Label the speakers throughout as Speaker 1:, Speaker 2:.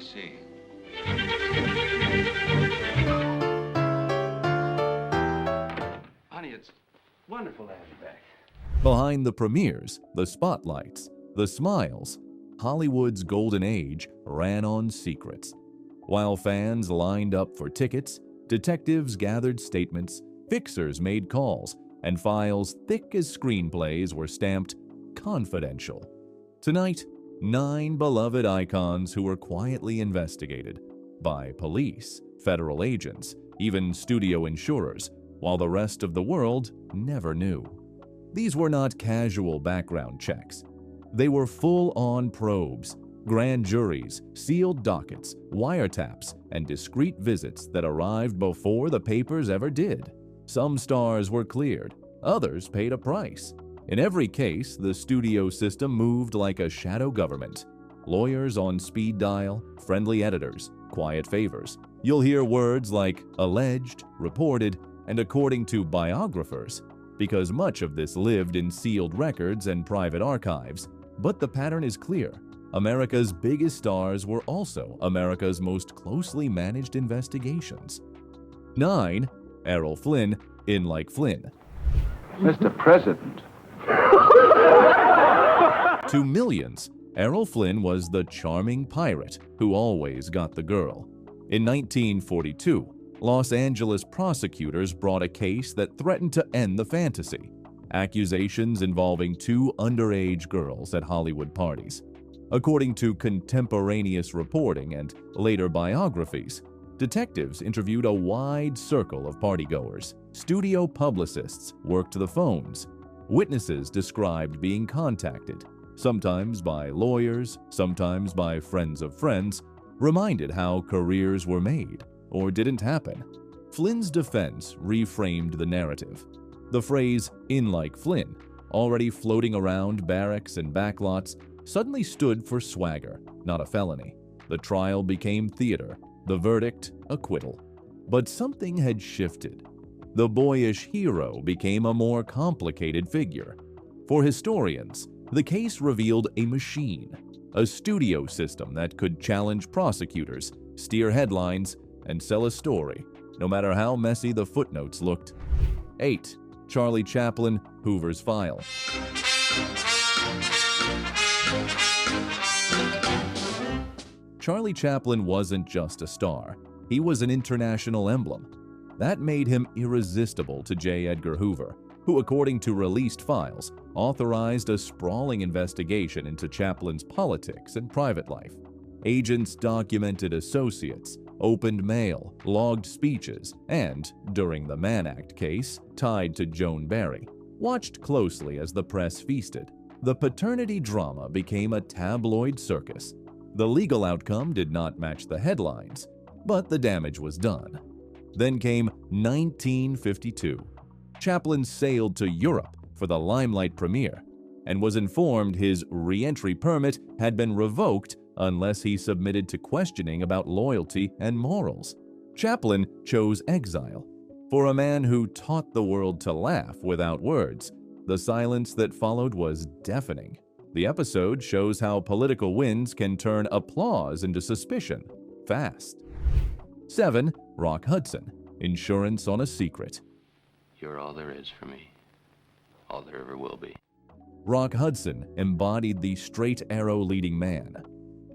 Speaker 1: see. Honey, it's wonderful to have you back.
Speaker 2: Behind the premieres, the spotlights, the smiles, Hollywood's golden age ran on secrets. While fans lined up for tickets, detectives gathered statements, fixers made calls, and files thick as screenplays were stamped confidential. Tonight, 9 beloved icons who were quietly investigated by police, federal agents, even studio insurers, while the rest of the world never knew. These were not casual background checks. They were full-on probes, grand juries, sealed dockets, wiretaps, and discreet visits that arrived before the papers ever did. Some stars were cleared, others paid a price. In every case, the studio system moved like a shadow government. Lawyers on speed dial, friendly editors, quiet favors. You'll hear words like alleged, reported, and according to biographers, because much of this lived in sealed records and private archives. But the pattern is clear. America's biggest stars were also America's most closely managed investigations. 9. Errol Flynn in Like Flynn.
Speaker 1: Mr. President.
Speaker 2: To millions, Errol Flynn was the charming pirate who always got the girl. In 1942, Los Angeles prosecutors brought a case that threatened to end the fantasy. Accusations involving 2 underage girls at Hollywood parties. According to contemporaneous reporting and later biographies, detectives interviewed a wide circle of partygoers. Studio publicists worked the phones. Witnesses described being contacted, sometimes by lawyers, sometimes by friends of friends, reminded how careers were made or didn't happen. Flynn's defense reframed the narrative. The phrase, "in like Flynn," already floating around barracks and backlots, suddenly stood for swagger, not a felony. The trial became theater, the verdict, acquittal. But something had shifted. The boyish hero became a more complicated figure. For historians, the case revealed a machine, a studio system that could challenge prosecutors, steer headlines, and sell a story, no matter how messy the footnotes looked. 8. Charlie Chaplin, Hoover's File. Charlie Chaplin wasn't just a star. He was an international emblem. That made him irresistible to J. Edgar Hoover, who, according to released files, authorized a sprawling investigation into Chaplin's politics and private life. Agents documented associates, opened mail, logged speeches, and, during the Mann Act case, tied to Joan Barry, watched closely as the press feasted. The paternity drama became a tabloid circus. The legal outcome did not match the headlines, but the damage was done. Then came 1952. Chaplin sailed to Europe for the Limelight premiere and was informed his re-entry permit had been revoked unless he submitted to questioning about loyalty and morals. Chaplin chose exile. For a man who taught the world to laugh without words, the silence that followed was deafening. The episode shows how political winds can turn applause into suspicion fast. 7. Rock Hudson, Insurance on a Secret.
Speaker 1: You're all there is for me. All there ever will be.
Speaker 2: Rock Hudson embodied the straight arrow leading man.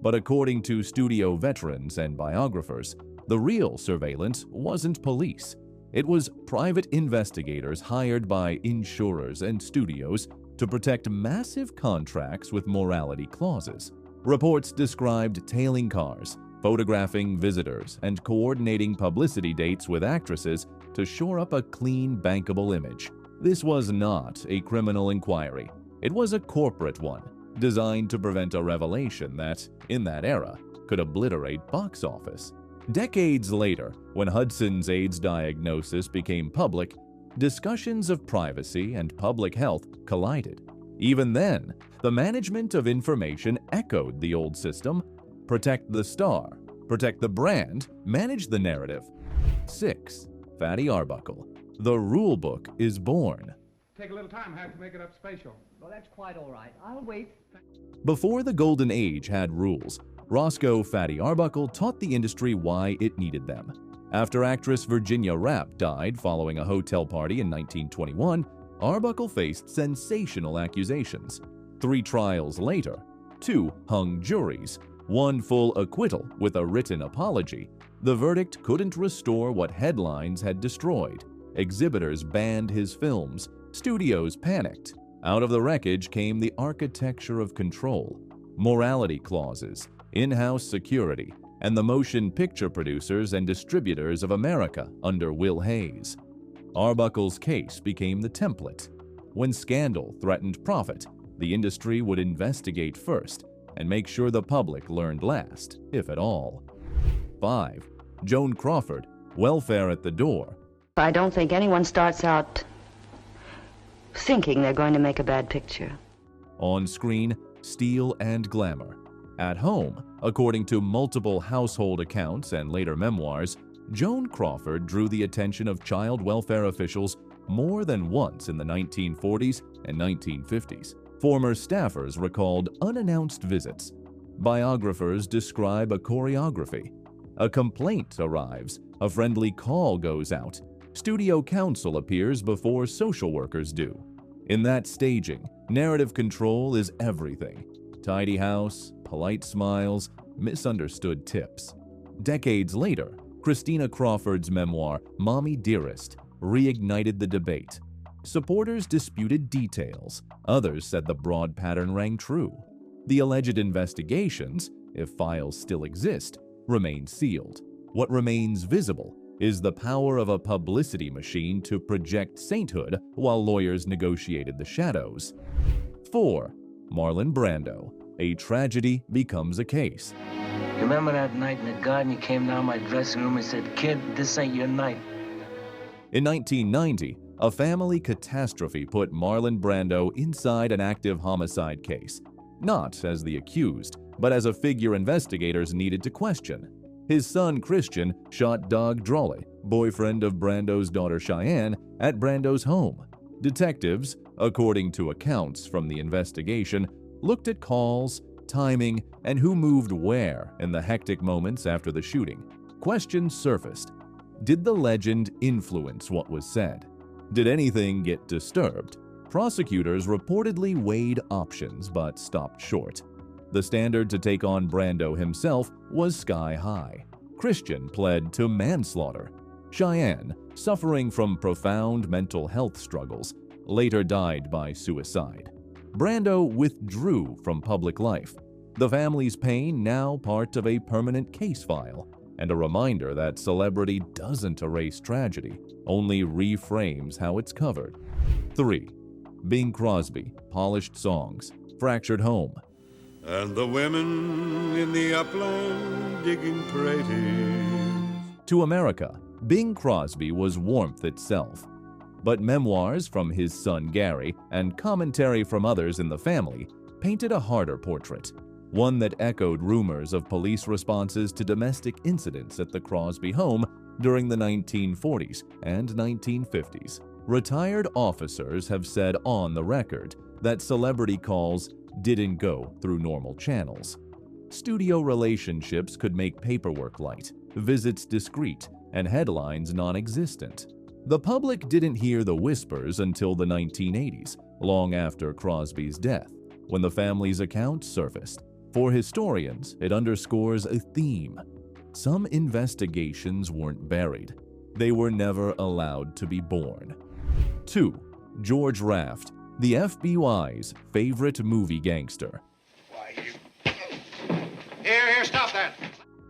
Speaker 2: But according to studio veterans and biographers, the real surveillance wasn't police. It was private investigators hired by insurers and studios to protect massive contracts with morality clauses. Reports described tailing cars, photographing visitors, and coordinating publicity dates with actresses to shore up a clean, bankable image. This was not a criminal inquiry. It was a corporate one, designed to prevent a revelation that, in that era, could obliterate box office. Decades later, when Hudson's AIDS diagnosis became public, discussions of privacy and public health collided. Even then, the management of information echoed the old system: protect the star, protect the brand, manage the narrative. 6. Fatty Arbuckle, The Rule Book is Born.
Speaker 3: Take a little time, have to make it up spatial.
Speaker 4: Well, that's quite all right. I'll wait.
Speaker 2: Before the Golden Age had rules, Roscoe Fatty Arbuckle taught the industry why it needed them. After actress Virginia Rapp died following a hotel party in 1921, Arbuckle faced sensational accusations. 3 trials later, 2 hung juries, 1 full acquittal with a written apology, the verdict couldn't restore what headlines had destroyed. Exhibitors banned his films. Studios panicked. Out of the wreckage came the architecture of control, morality clauses, in-house security, and the Motion Picture Producers and Distributors of America under Will Hayes. Arbuckle's case became the template. When scandal threatened profit, the industry would investigate first and make sure the public learned last, if at all. 5. Joan Crawford, welfare at the door.
Speaker 4: I don't think anyone starts out thinking they're going to make a bad picture.
Speaker 2: On screen, steel and glamour. At home, according to multiple household accounts and later memoirs, Joan Crawford drew the attention of child welfare officials more than once in the 1940s and 1950s. Former staffers recalled unannounced visits. Biographers describe a choreography. A complaint arrives, a friendly call goes out. Studio counsel appears before social workers do. In that staging, narrative control is everything. Tidy house, polite smiles, misunderstood tips. Decades later, Christina Crawford's memoir, Mommy Dearest, reignited the debate. Supporters disputed details. Others said the broad pattern rang true. The alleged investigations, if files still exist, remain sealed. What remains visible is the power of a publicity machine to project sainthood while lawyers negotiated the shadows. 4. Marlon Brando. A tragedy becomes a case.
Speaker 5: You remember that night in the garden? You came down my dressing room and said, "Kid, this ain't your night."
Speaker 2: In 1990, a family catastrophe put Marlon Brando inside an active homicide case, not as the accused, but as a figure investigators needed to question. His son Christian shot Doug Drolle, boyfriend of Brando's daughter Cheyenne, at Brando's home. Detectives, according to accounts from the investigation, looked at calls, timing, and who moved where in the hectic moments after the shooting. Questions surfaced. Did the legend influence what was said? Did anything get disturbed? Prosecutors reportedly weighed options but stopped short. The standard to take on Brando himself was sky high. Christian pled to manslaughter. Cheyenne, suffering from profound mental health struggles, later died by suicide. Brando withdrew from public life. The family's pain now part of a permanent case file, and a reminder that celebrity doesn't erase tragedy, only reframes how it's covered. 3. Bing Crosby, polished songs, fractured home.
Speaker 6: And the women in the upland digging craters.
Speaker 2: To America, Bing Crosby was warmth itself. But memoirs from his son Gary and commentary from others in the family painted a harder portrait, one that echoed rumors of police responses to domestic incidents at the Crosby home during the 1940s and 1950s. Retired officers have said on the record that celebrity calls didn't go through normal channels. Studio relationships could make paperwork light, visits discreet, and headlines non-existent. The public didn't hear the whispers until the 1980s, long after Crosby's death, when the family's account surfaced. For historians, it underscores a theme. Some investigations weren't buried. They were never allowed to be born. 2. George Raft, the FBI's favorite movie gangster.
Speaker 3: Here, stop that.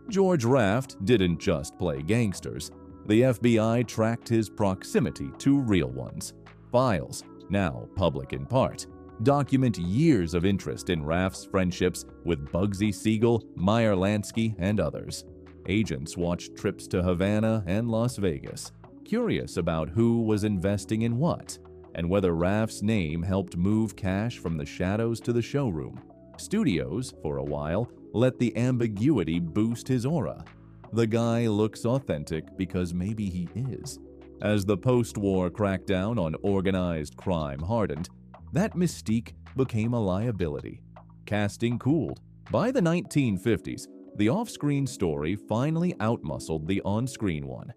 Speaker 2: George Raft didn't just play gangsters. The FBI tracked his proximity to real ones. Files, now public in part, document years of interest in Raft's friendships with Bugsy Siegel, Meyer Lansky, and others. Agents watched trips to Havana and Las Vegas, curious about who was investing in what, and whether Raft's name helped move cash from the shadows to the showroom. Studios, for a while, let the ambiguity boost his aura. The guy looks authentic because maybe he is. As the post-war crackdown on organized crime hardened, that mystique became a liability. Casting cooled. By the 1950s, the off-screen story finally outmuscled the on-screen one.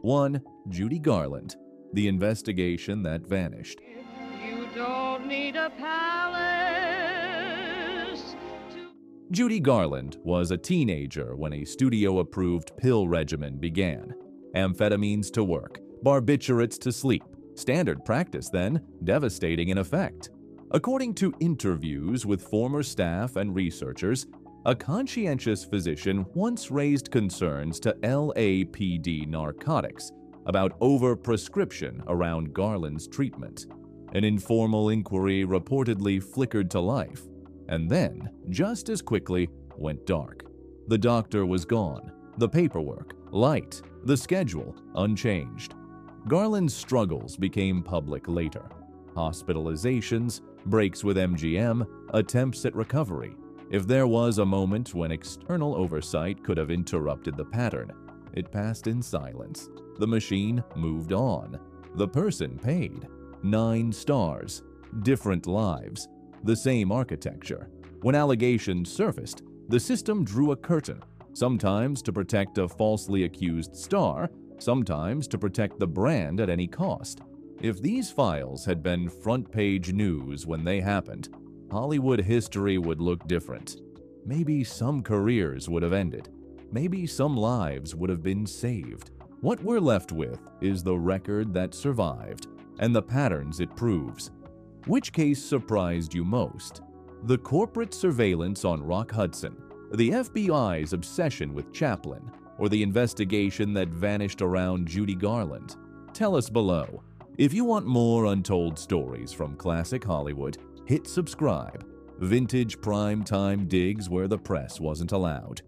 Speaker 2: 1. Judy Garland, the investigation that vanished.
Speaker 7: You don't need a palace to...
Speaker 2: Judy Garland was a teenager when a studio-approved pill regimen began. Amphetamines to work, barbiturates to sleep. Standard practice then, devastating in effect. According to interviews with former staff and researchers, a conscientious physician once raised concerns to LAPD narcotics about overprescription around Garland's treatment. An informal inquiry reportedly flickered to life, and then, just as quickly, went dark. The doctor was gone, the paperwork, light, the schedule, unchanged. Garland's struggles became public later. Hospitalizations, breaks with MGM, attempts at recovery. If there was a moment when external oversight could have interrupted the pattern, it passed in silence. The machine moved on. The person paid. 9 stars. Different lives. The same architecture. When allegations surfaced, the system drew a curtain, sometimes to protect a falsely accused star, sometimes to protect the brand at any cost. If these files had been front-page news when they happened, Hollywood history would look different. Maybe some careers would have ended. Maybe some lives would have been saved. What we're left with is the record that survived and the patterns it proves. Which case surprised you most? The corporate surveillance on Rock Hudson, the FBI's obsession with Chaplin, or the investigation that vanished around Judy Garland? Tell us below. If you want more untold stories from classic Hollywood, hit subscribe. Vintage prime time digs where the press wasn't allowed.